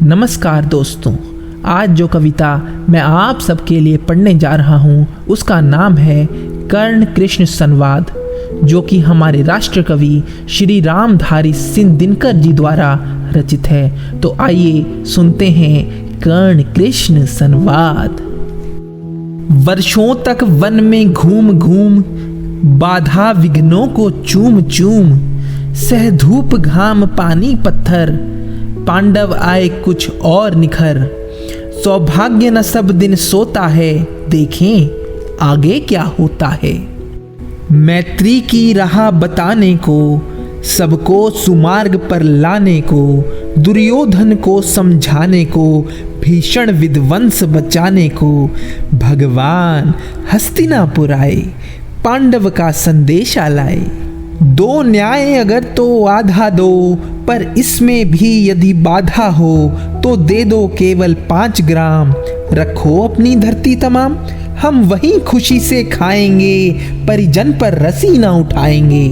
नमस्कार दोस्तों, आज जो कविता मैं आप सबके लिए पढ़ने जा रहा हूँ उसका नाम है कर्ण कृष्ण संवाद, जो कि हमारे राष्ट्र कवि श्री रामधारी सिंह दिनकर जी द्वारा रचित है। तो आइए सुनते हैं कर्ण कृष्ण संवाद। वर्षों तक वन में घूम घूम, बाधा विघ्नों को चूम चूम, सह धूप घाम पानी पत्थर, पांडव आए कुछ और निखर। सौभाग्य न सब दिन सोता है, देखें आगे क्या होता है। मैत्री की राह बताने को, सबको सुमार्ग पर लाने को, दुर्योधन को समझाने को, भीषण विध्वंस बचाने को, भगवान हस्तिनापुर आए, पांडव का संदेशा लाए। दो न्याय अगर तो आधा दो, पर इसमें भी यदि बाधा हो तो दे दो केवल 5 ग्राम। रखो अपनी धरती तमाम, हम वहीं खुशी से खाएंगे, परिजन पर रसी ना उठाएंगे।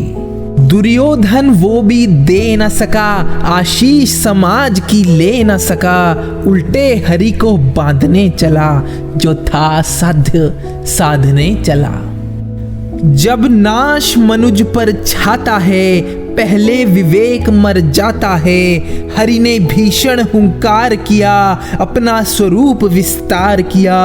दुर्योधन वो भी दे न सका, आशीष समाज की ले न सका, उल्टे हरि को बांधने चला, जो था साध्य साधने चला। जब नाश मनुज पर छाता है, पहले विवेक मर जाता है। हरि ने भीषण हुंकार किया, अपना स्वरूप विस्तार किया।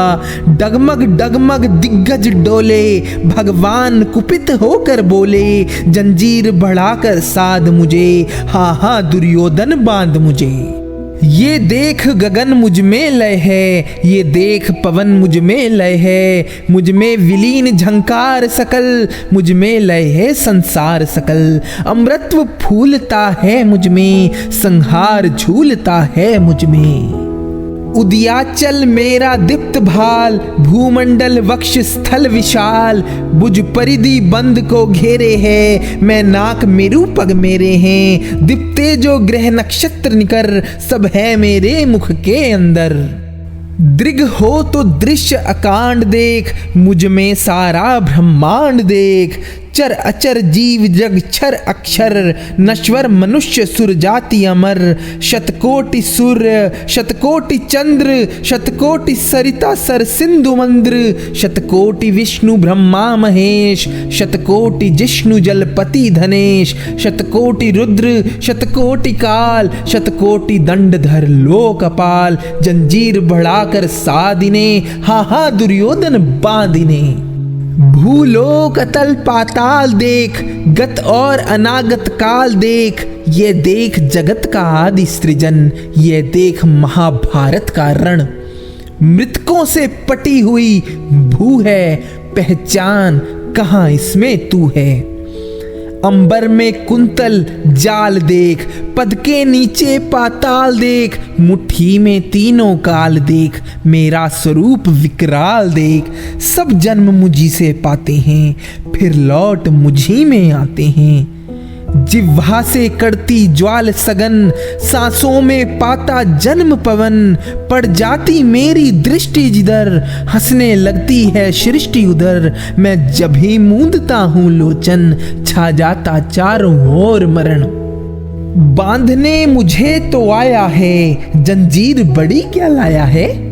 डगमग डगमग दिग्गज डोले, भगवान कुपित होकर बोले, जंजीर बढ़ाकर साध मुझे, हाँ हाँ दुर्योधन बांध मुझे। ये देख गगन मुझ में लय है, ये देख पवन मुझ में लय है, मुझ में विलीन झंकार सकल, मुझ में लय है संसार सकल। अमृतत्व फूलता है मुझ में, संहार झूलता है मुझ में। उदयाचल मेरा दीप्त भाल, भूमंडल वक्ष स्थल विशाल, बुझ परिधि बंद को घेरे है, मैं नाक मेरु पग मेरे हैं। दीप्ते जो ग्रह नक्षत्र निकर, सब है मेरे मुख के अंदर। दृग हो तो दृश्य अकांड देख, मुझ में सारा ब्रह्मांड देख। चर अचर जीव जग छर अक्षर, नश्वर मनुष्य सुर जाति अमर। शतकोटि सूर्य शतकोटि चंद्र, शतकोटि सरिता सर सिंधु मंद्र। शतकोटि विष्णु ब्रह्मा महेश, शतकोटि जिष्णु जलपति धनेश। शतकोटि रुद्र शतकोटि काल, शतकोटि दंडधर लोकपाल। जंजीर बढ़ाकर साधिने, हा हा दुर्योधन बांधिने। भूलोक अतल पाताल देख, गत और अनागत काल देख। ये देख जगत का आदि सृजन, ये देख महाभारत का रण। मृतकों से पटी हुई भू है, पहचान कहाँ इसमें तू है। अंबर में कुंतल जाल देख, पद के नीचे पाताल देख। मुट्ठी में तीनों काल देख, मेरा स्वरूप विकराल देख। सब जन्म मुझी से पाते हैं, फिर लौट मुझी में आते हैं। जिह्वा से कड़ती ज्वाल सगन, सांसों में पाता जन्म पवन। पड़ जाती मेरी दृष्टि जिधर, हंसने लगती है सृष्टि उधर। मैं जब ही मूंदता हूँ लोचन, छा जाता चारों ओर मरण। बांधने मुझे तो आया है, जंजीर बड़ी क्या लाया है।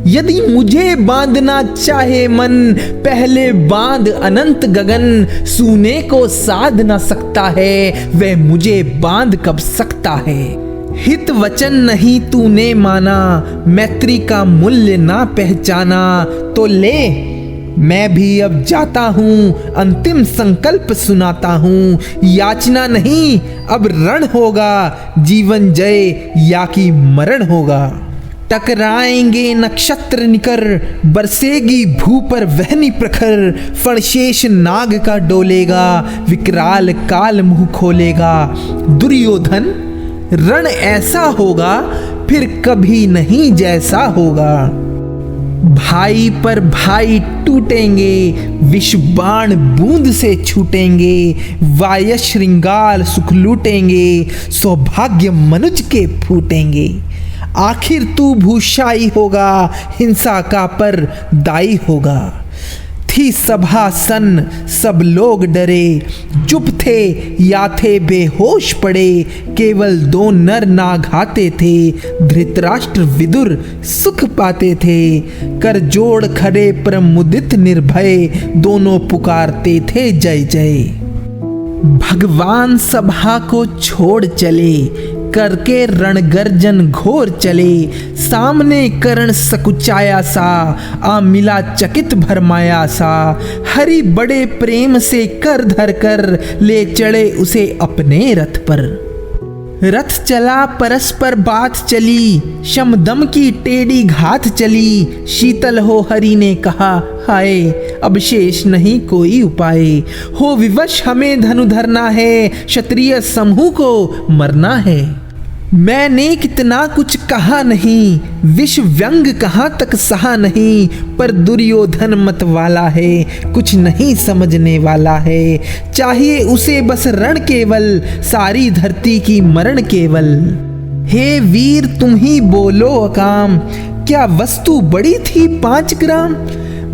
यदि मुझे बांधना चाहे मन, पहले बांध अनंत गगन। सूने को साध न सकता है, वह मुझे बांध कब सकता है। हित वचन नहीं तूने माना, मैत्री का मूल्य ना पहचाना। तो ले मैं भी अब जाता हूँ, अंतिम संकल्प सुनाता हूँ। याचना नहीं अब रण होगा, जीवन जय या कि मरण होगा। टकराएंगे नक्षत्र निकर, बरसेगी भू पर वहनी प्रखर। फणशेष नाग का डोलेगा, विकराल काल मुंह खोलेगा। दुर्योधन रण ऐसा होगा, फिर कभी नहीं जैसा होगा। भाई पर भाई टूटेंगे, विष बाण बूंद से छूटेंगे। वाय श्रृंगार सुख लूटेंगे, सौभाग्य मनुज के फूटेंगे। आखिर तू भूषाई होगा, हिंसा का पर दाई होगा। थी सभा सन, सब लोग डरे, चुप थे या थे बेहोश पड़े। केवल 2 नर नाघाते थे, धृतराष्ट्र विदुर सुख पाते थे। कर जोड़ खड़े प्रमुदित निर्भय, दोनों पुकारते थे जय जय। भगवान सभा को छोड़ चले, करके रणगर्जन घोर चले। सामने कर्ण सकुचाया सा, आ मिला चकित भरमाया सा। हरि बड़े प्रेम से कर धर कर, ले चढ़े उसे अपने रथ पर। रथ चला परस्पर बात चली, शमदम की टेढ़ी घात चली। शीतल हो हरि ने कहा, हाय अब शेष नहीं कोई उपाय। हो विवश हमें धनु धरना है, क्षत्रिय समूह को मरना है। मैंने कितना कुछ कहा नहीं, विष व्यंग कहाँ तक सहा नहीं। पर दुर्योधन मत वाला है, कुछ नहीं समझने वाला है। चाहिए उसे बस रण केवल, सारी धरती की मरण केवल। हे वीर तुम ही बोलो अकाम, क्या वस्तु बड़ी थी 5 ग्राम।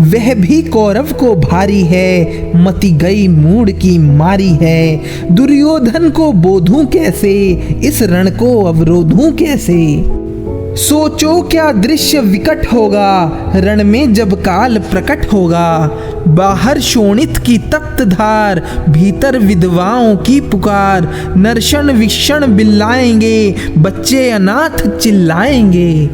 वह भी कौरव को भारी है, मति गई मूड की मारी है। दुर्योधन को बोधूं कैसे, इस रण को अवरोधूं कैसे। सोचो क्या दृश्य विकट होगा, रण में जब काल प्रकट होगा। बाहर शोणित की तप्त धार, भीतर विधवाओं की पुकार। नरषण विषण बिल्लाएंगे, बच्चे अनाथ चिल्लाएंगे।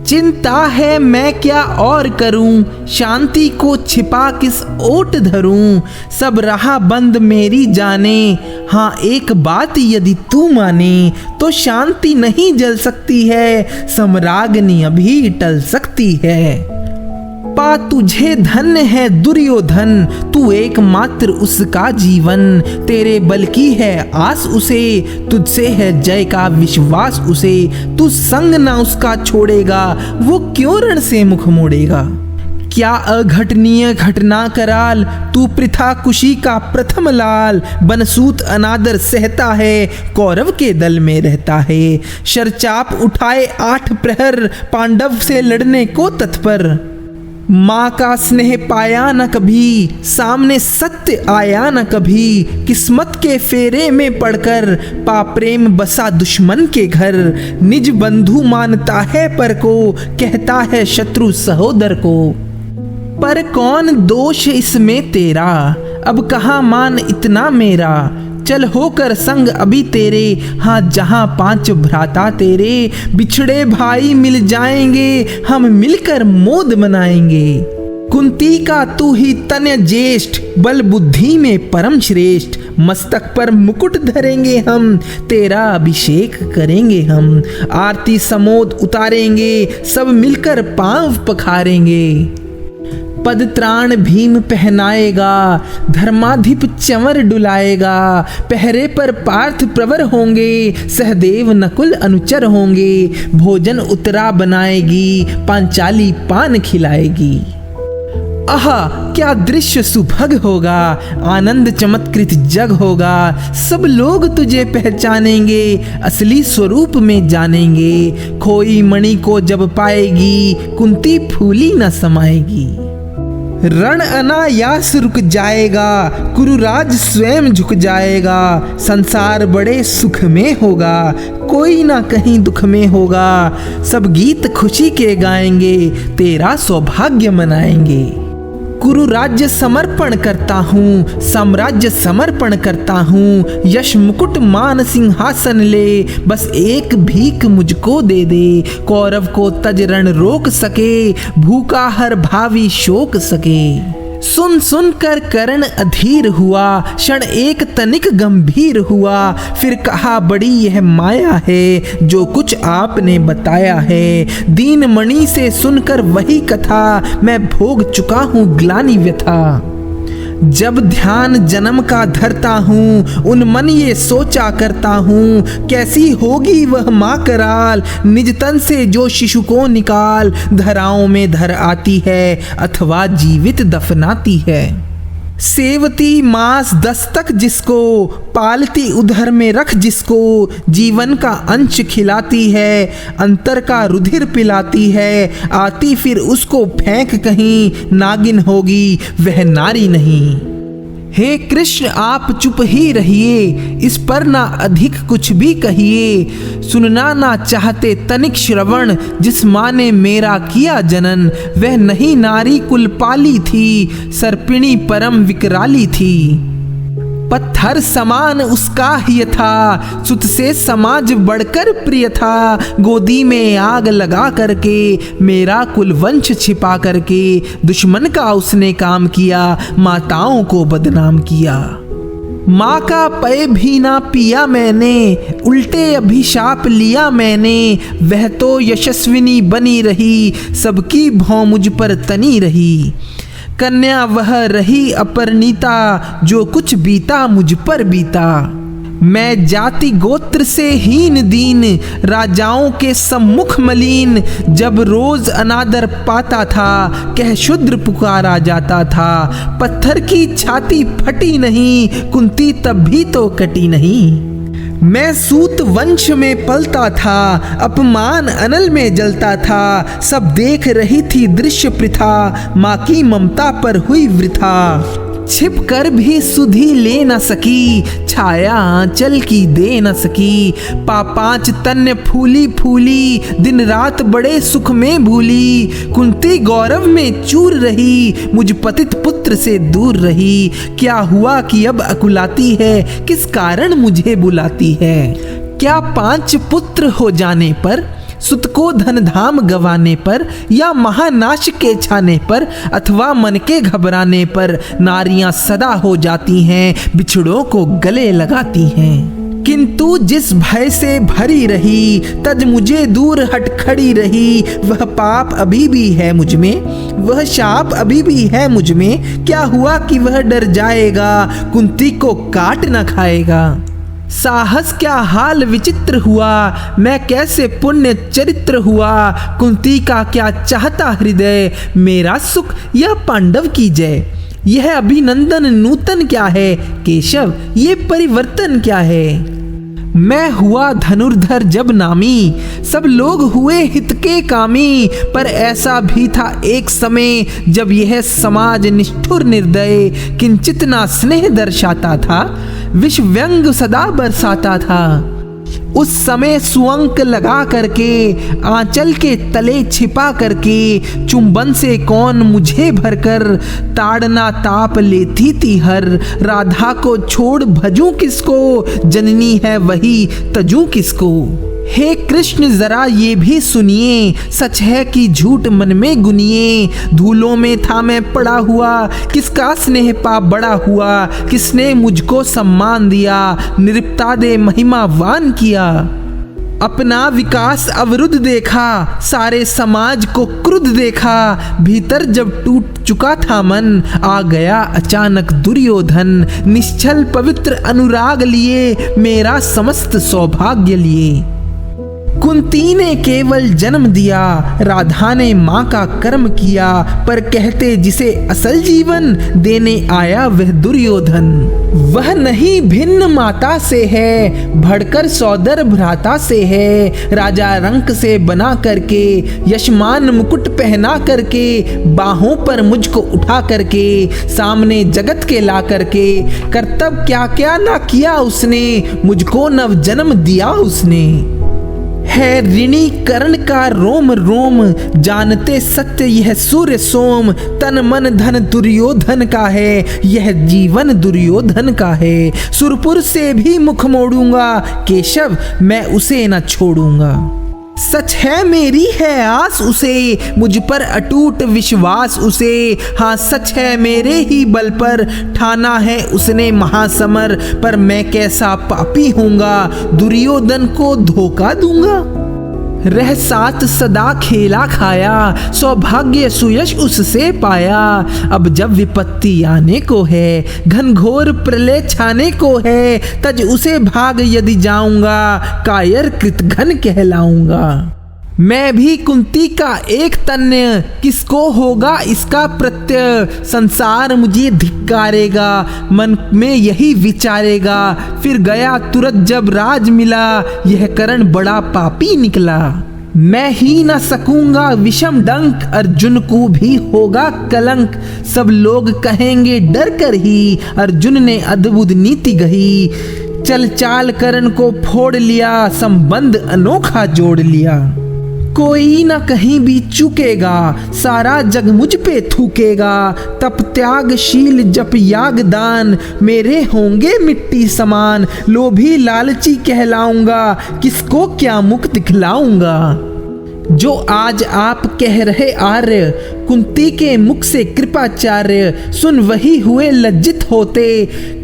चिंता है मैं क्या और करूं, शांति को छिपा किस ओट धरूं। सब रहा बंद मेरी जाने, हाँ एक बात यदि तू माने। तो शांति नहीं जल सकती है, सम्राग्नि अभी टल सकती है। पा तुझे धन्य है दुर्योधन, तू एकमात्र उसका जीवन। तेरे बल की है आस उसे, तुझसे है जय का विश्वास उसे। तू संग ना उसका छोड़ेगा, वो क्यों रण से मुख मोड़ेगा। क्या अघटनीय घटना कराल, तू प्रथा कुशी का प्रथम लाल। बनसूत अनादर सहता है, कौरव के दल में रहता है। शरचाप उठाए 8 प्रहर, पांडव से लड़ने को तत्पर। माँ का स्नेह पाया न कभी, सामने सत्य आया न कभी। किस्मत के फेरे में पड़कर, पा प्रेम बसा दुश्मन के घर। निज बंधु मानता है पर को, कहता है शत्रु सहोदर को। पर कौन दोष इसमें तेरा, अब कहाँ मान इतना मेरा। चल होकर संग अभी तेरे, हाँ जहाँ 5 भ्राता तेरे। बिछड़े भाई मिल जाएंगे, हम मिलकर मोद मनाएंगे। कुंती का तू ही तनय ज्येष्ठ, बल बुद्धि में परम श्रेष्ठ। मस्तक पर मुकुट धरेंगे हम, तेरा अभिषेक करेंगे हम। आरती समोद उतारेंगे, सब मिलकर पांव पखारेंगे। पद त्राण भीम पहनाएगा, धर्माधिप चंवर डुलाएगा। पहरे पर पार्थ प्रवर होंगे, सहदेव नकुल अनुचर होंगे। भोजन उतरा बनाएगी, पांचाली पान खिलाएगी। आहा क्या दृश्य सुभग होगा, आनंद चमत्कृत जग होगा। सब लोग तुझे पहचानेंगे, असली स्वरूप में जानेंगे। खोई मणि को जब पाएगी, कुंती फूली न समाएगी। रण अनायास रुक जाएगा, कुरुराज स्वयं झुक जाएगा। संसार बड़े सुख में होगा, कोई ना कहीं दुख में होगा। सब गीत खुशी के गाएंगे, तेरा सौभाग्य मनाएंगे। कुरु राज्य समर्पण करता हूँ, साम्राज्य समर्पण करता हूँ। यश मुकुट मान सिंहासन ले, बस एक भीख मुझको दे दे। कौरव को तज रण रोक सके, भूखा हर भावी शोक सके। सुन सुन कर कर्ण अधीर हुआ, क्षण एक तनिक गंभीर हुआ। फिर कहा बड़ी यह माया है, जो कुछ आपने बताया है। दीन मणि से सुनकर वही कथा, मैं भोग चुका हूँ ग्लानि व्यथा। जब ध्यान जन्म का धरता हूँ, उन मन ये सोचा करता हूँ। कैसी होगी वह माँ कराल, निज तन से जो शिशु को निकाल। धराओं में धर आती है, अथवा जीवित दफनाती है। सेवती मांस दस्तक जिसको, पालती उधर में रख जिसको, जीवन का अंश खिलाती है, अंतर का रुधिर पिलाती है, आती फिर उसको फेंक कहीं, नागिन होगी वह नारी नहीं। हे कृष्ण आप चुप ही रहिए, इस पर ना अधिक कुछ भी कहिए, सुनना ना चाहते तनिक श्रवण, जिस माँ ने मेरा किया जनन, वह नहीं नारी कुल पाली थी, सर्पिणी परम विकराली थी। पत्थर समान उसका ही था, सुत से समाज बढ़कर प्रिय था, गोदी में आग लगा करके मेरा कुल वंश छिपा करके, दुश्मन का उसने काम किया, माताओं को बदनाम किया। माँ का पेय भी ना पिया मैंने, उल्टे अभिशाप लिया मैंने, वह तो यशस्विनी बनी रही, सबकी भौं मुझ पर तनी रही। कन्या वह रही अपरनीता, जो कुछ बीता मुझ पर बीता। मैं जाति गोत्र से हीन दीन, राजाओं के सम्मुख मलिन, जब रोज अनादर पाता था, कह शूद्र पुकारा जाता था। पत्थर की छाती फटी नहीं, कुंती तब भी तो कटी नहीं। मैं सूत वंश में पलता था, अपमान अनल में जलता था, सब देख रही थी दृश्य प्रथा, माँ की ममता पर हुई वृथा। छिप कर भी सुधि ले न सकी, छाया आंचल की दे न सकी, पापांच तन्य फूली फूली, दिन रात बड़े सुख में भूली। कुंती गौरव में चूर रही, मुझ पतित पुत्र से दूर रही। क्या हुआ कि अब अकुलाती है, किस कारण मुझे बुलाती है। क्या 5 पुत्र हो जाने पर, सुत को धन धाम गवाने पर, या महानाश के छाने पर, अथवा मन के घबराने पर, नारियां सदा हो जाती हैं, बिछड़ों को गले लगाती हैं। किंतु जिस भय से भरी रही, तज मुझे दूर हट खड़ी रही। वह पाप अभी भी है मुझ में, वह शाप अभी भी है मुझ में। क्या हुआ कि वह डर जाएगा, कुंती को काट न खाएगा। साहस क्या हाल विचित्र हुआ, मैं कैसे पुण्य चरित्र हुआ। कुंती का क्या चाहता हृदय, मेरा सुख या पांडव की जय। यह अभिनंदन नूतन क्या है, केशव ये परिवर्तन क्या है। मैं हुआ धनुर्धर जब नामी, सब लोग हुए हित के कामी। पर ऐसा भी था एक समय, जब यह समाज निष्ठुर निर्दय, किंचित ना स्नेह दर्शाता था, विष व्यंग सदा बरसाता था। उस समय सुअंक लगा करके, आंचल के तले छिपा करके, चुंबन से कौन मुझे भरकर, ताड़ना ताप लेती थी हर। राधा को छोड़ भजूं किसको, जननी है वही तजूं किसको। हे कृष्ण जरा ये भी सुनिए, सच है कि झूठ मन में गुनिए। धूलों में था मैं पड़ा हुआ, किसका स्नेह पा बड़ा हुआ। किसने मुझको सम्मान दिया, निरुपता दे महिमावान किया। अपना विकास अवरुद्ध देखा, सारे समाज को क्रुद्ध देखा। भीतर जब टूट चुका था मन, आ गया अचानक दुर्योधन। निश्चल पवित्र अनुराग लिए, मेरा समस्त सौभाग्य लिए। कुंती ने केवल जन्म दिया, राधा ने माँ का कर्म किया। पर कहते जिसे असल जीवन, देने आया वह दुर्योधन। वह नहीं भिन्न माता से है, भड़कर सौदर भ्राता से है। राजा रंक से बना करके, यशमान मुकुट पहना करके, बाहों पर मुझको उठा करके, सामने जगत के ला करके। कर्तव्य क्या क्या ना किया उसने, मुझको नव जन्म दिया उसने। है ऋणी कर्ण का रोम रोम, जानते सत्य यह सूर्य सोम। तन मन धन दुर्योधन का है, यह जीवन दुर्योधन का है। सुरपुर से भी मुख मोड़ूंगा, केशव मैं उसे न छोड़ूंगा। सच है मेरी है आस उसे, मुझ पर अटूट विश्वास उसे। हाँ सच है मेरे ही बल पर, ठाना है उसने महासमर। पर मैं कैसा पापी होऊंगा, दुर्योधन को धोखा दूंगा। रह साथ सदा खेला खाया, सौभाग्य सुयश उससे पाया। अब जब विपत्ति आने को है, घनघोर प्रलय छाने को है, तज उसे भाग यदि जाऊंगा, कायर कृत घन कहलाऊंगा। मैं भी कुंती का एक तन्य, किसको होगा इसका प्रत्यय। संसार मुझे धिक्कारेगा, मन में यही विचारेगा। फिर गया तुरंत जब राज मिला, यह कर्ण बड़ा पापी निकला। मैं ही न सकूंगा विषम डंक, अर्जुन को भी होगा कलंक। सब लोग कहेंगे डर कर ही, अर्जुन ने अद्भुत नीति गही। चल चाल कर्ण को फोड़ लिया, संबंध अनोखा जोड़ लिया। कोई न कहीं भी चुकेगा, सारा जग मुझ पे थूकेगा। तप त्यागशील जप याग दान, मेरे होंगे मिट्टी समान। लोभी लालची कहलाऊंगा, किसको क्या मुख दिखलाऊंगा। जो आज आप कह रहे आर्य, कुंती के मुख से कृपाचार्य। सुन वही हुए लज्जित होते,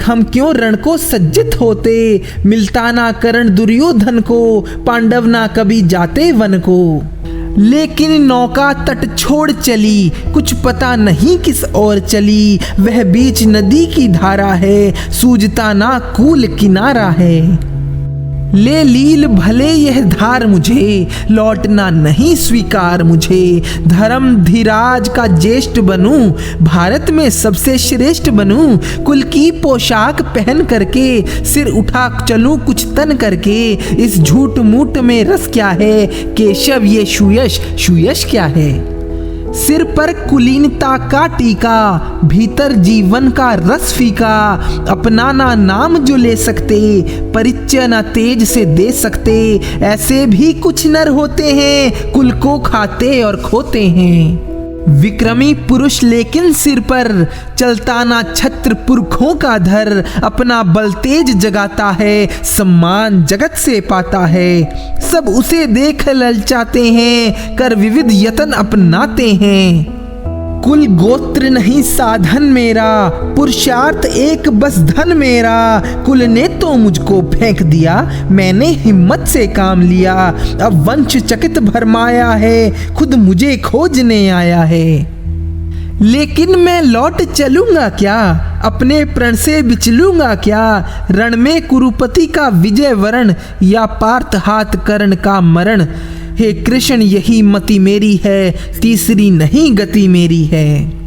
हम क्यों रण को सज्जित होते। मिलता ना कर्ण दुर्योधन को, पांडव ना कभी जाते वन को। लेकिन नौका तट छोड़ चली, कुछ पता नहीं किस ओर चली। वह बीच नदी की धारा है, सूझता ना कूल किनारा है। ले लील भले यह धार मुझे, लौटना नहीं स्वीकार मुझे। धर्म धीराज का ज्येष्ठ बनूं, भारत में सबसे श्रेष्ठ बनूं। कुल की पोशाक पहन करके, सिर उठा चलूं कुछ तन करके। इस झूठ मूठ में रस क्या है, केशव ये सुयश सुयश क्या है। सिर पर कुलीनता का टीका, भीतर जीवन का रस फीका। अपना ना नाम जो ले सकते, परिचय ना तेज से दे सकते। ऐसे भी कुछ नर होते हैं, कुल को खाते और खोते हैं। विक्रमी पुरुष लेकिन सिर पर, चलता ना छत्र पुरखों का धर। अपना बल तेज जगाता है, सम्मान जगत से पाता है। सब उसे देख ललचाते हैं, कर विविध यतन अपनाते हैं। कुल गोत्र नहीं साधन मेरा, पुरुषार्थ एक बस धन मेरा। कुल ने तो मुझको फेंक दिया, मैंने हिम्मत से काम लिया। अब वंश चकित भरमाया है, खुद मुझे खोजने आया है। लेकिन मैं लौट चलूंगा क्या, अपने प्रण से बिचलूंगा क्या। रण में कुरुपति का विजय वरण, या पार्थ हाथ कर्ण का मरण। हे कृष्ण यही मति मेरी है, तीसरी नहीं गति मेरी है।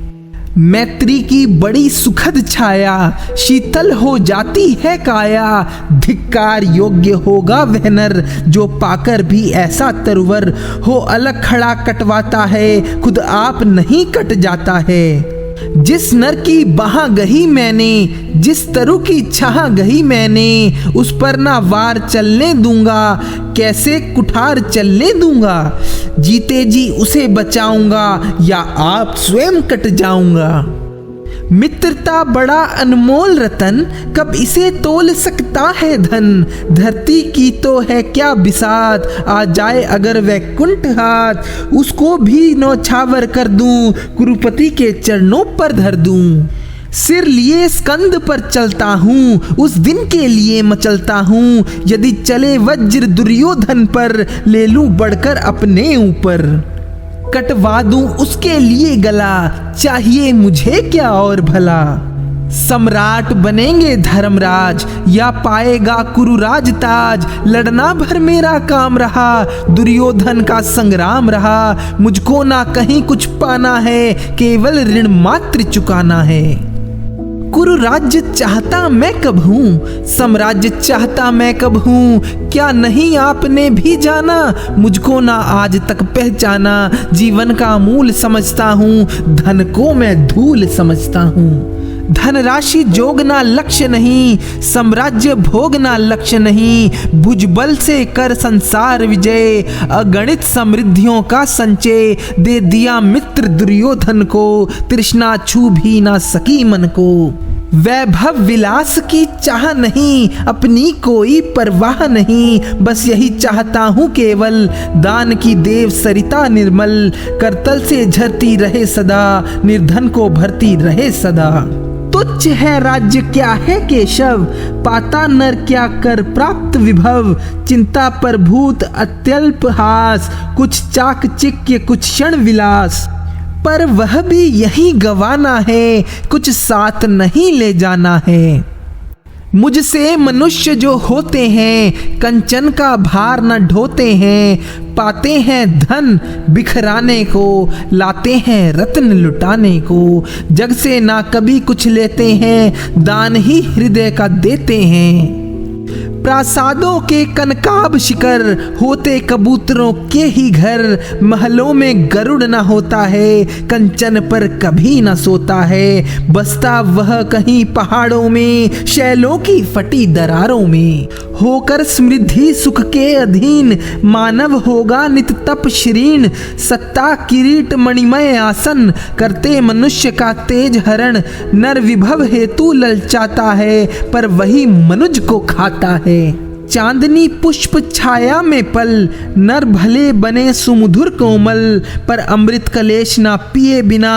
मैत्री की बड़ी सुखद छाया, शीतल हो जाती है काया। धिक्कार योग्य होगा वह नर, जो पाकर भी ऐसा तरवर हो। अलग खड़ा कटवाता है, खुद आप नहीं कट जाता है। जिस नर की बाह गही मैंने, जिस तरु की छाह गही मैंने। उस पर ना वार चलने दूंगा, कैसे कुठार चलने दूंगा। जीते जी उसे बचाऊंगा, या आप स्वयं कट जाऊंगा। मित्रता बड़ा अनमोल रतन, कब इसे तोल सकता है धन। धरती की तो है क्या बिसात, आ जाए अगर वैकुंठ हाथ। उसको भी नौछावर कर दूं, कुरुपति के चरणों पर धर दूं। सिर लिए स्कंद पर चलता हूँ, उस दिन के लिए मचलता हूँ। यदि चले वज्र दुर्योधन पर, ले लूं बढ़कर अपने ऊपर। कटवा दूं उसके लिए गला, चाहिए मुझे क्या और भला। सम्राट बनेंगे धर्मराज, या पाएगा कुरुराज ताज। लड़ना भर मेरा काम रहा, दुर्योधन का संग्राम रहा। मुझको ना कहीं कुछ पाना है, केवल ऋण मात्र चुकाना है। कुरु राज्य चाहता मैं कब हूँ, साम्राज्य चाहता मैं कब हूँ। क्या नहीं आपने भी जाना, मुझको ना आज तक पहचाना। जीवन का मूल समझता हूँ, धन को मैं धूल समझता हूँ। धनराशि जोगना लक्ष्य नहीं, साम्राज्य भोगना लक्ष्य नहीं। भुजबल से कर संसार विजय, अगणित समृद्धियों का संचय। दे दिया मित्र दुर्योधन को, तृष्णा छू भी ना सकी मन को। वैभव विलास की चाह नहीं, अपनी कोई परवाह नहीं। बस यही चाहता हूँ केवल, दान की देव सरिता निर्मल। करतल से झरती रहे सदा, निर्धन को भरती रहे सदा। तुच्छ है राज्य क्या है केशव, पाता नर क्या कर प्राप्त विभव। चिंता पर भूत अत्यल्प हास, कुछ चाकचिक्य कुछ क्षण विलास। पर वह भी यही गवाना है, कुछ साथ नहीं ले जाना है। मुझसे मनुष्य जो होते हैं कंचन का भार न ढोते हैं, पाते हैं धन बिखराने को, लाते हैं रत्न लुटाने को, जग से ना कभी कुछ लेते हैं, दान ही हृदय का देते हैं। प्रासादों के कनकाब शिखर होते कबूतरों के ही घर, महलों में गरुड़ ना होता है, कंचन पर कभी ना सोता है, बसता वह कहीं पहाड़ों में, शैलों की फटी दरारों में। होकर समृद्धि सुख के अधीन, मानव होगा नित तप श्रीण, सत्ता किरीट मणिमय आसन, करते मनुष्य का तेज हरण, नर विभव हेतु ललचाता है, पर वही मनुज को खाता है। चांदनी पुष्प छाया में पल, नर भले बने सुमधुर कोमल, पर अमृत कलेश ना पिए बिना,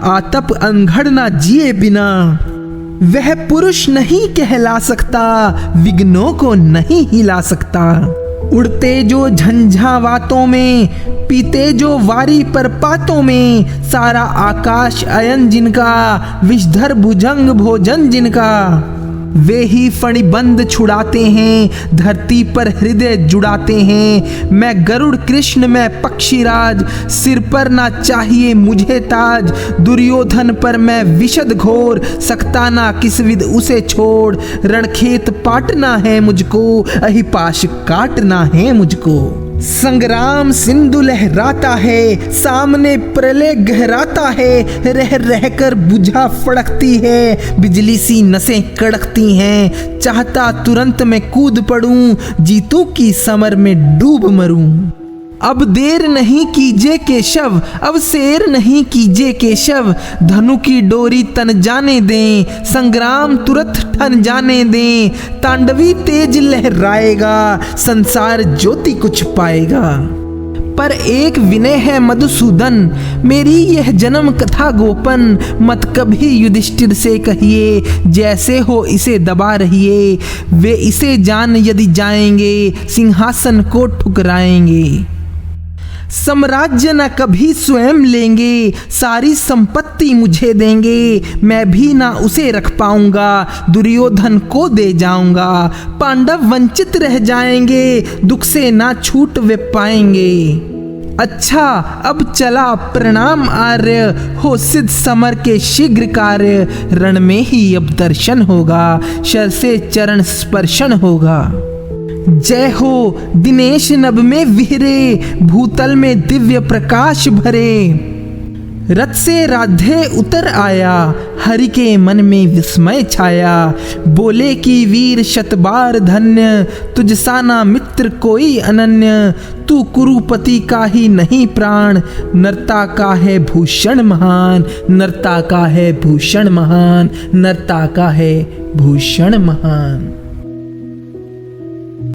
आतप अंधड़ ना जिए बिना। वह पुरुष नहीं कहला सकता, विघ्नों को नहीं हिला सकता। उड़ते जो झंझावातों में, पीते जो वारी पर पातों में, सारा आकाश अयन जिनका, विषधर भुजंग भोजन जिनका। वे ही फणिबंद छुड़ाते हैं, धरती पर हृदय जुड़ाते हैं। मैं गरुड़ कृष्ण मैं पक्षीराज, सिर पर ना चाहिए मुझे ताज। दुर्योधन पर मैं विशद घोर, सकता ना किस विद उसे छोड़। रणखेत पाटना है मुझको, अहिपाश काटना है मुझको। संग्राम सिंधु लहराता है, सामने प्रलय गहराता है। रह रहकर बुझा फड़कती है, बिजली सी नसें कड़कती हैं। चाहता तुरंत मैं कूद पड़ूं, जीतू की समर में डूब मरूं। अब देर नहीं कीजिए केशव, अब शेर नहीं कीजिए केशव। धनु की डोरी तन जाने दें, संग्राम तुरंत ठन जाने दें। तांडवी तेज लहराएगा, संसार ज्योति कुछ पाएगा। पर एक विनय है मधुसूदन, मेरी यह जन्म कथा गोपन। मत कभी युधिष्ठिर से कहिए, जैसे हो इसे दबा रहिए। वे इसे जान यदि जाएंगे, सिंहासन को ठुकराएंगे। साम्राज्य न कभी स्वयं लेंगे, सारी संपत्ति मुझे देंगे। मैं भी ना उसे रख पाऊंगा, दुर्योधन को दे जाऊंगा। पांडव वंचित रह जाएंगे, दुख से ना छूट वे पाएंगे। अच्छा अब चला प्रणाम आर्य, हो सिद्ध समर के शीघ्र कार्य। रण में ही अब दर्शन होगा, शर से चरण स्पर्शन होगा। जय हो दिनेश नभ में विहरे, भूतल में दिव्य प्रकाश भरे। रथ से राधे उतर आया, हरि के मन में विस्मय छाया। बोले कि वीर शतबार धन्य, तुझ सा ना मित्र कोई अनन्य। तू कुरुपति का ही नहीं प्राण, नरता का है भूषण महान। नरता का है भूषण महान, नरता का है भूषण महान।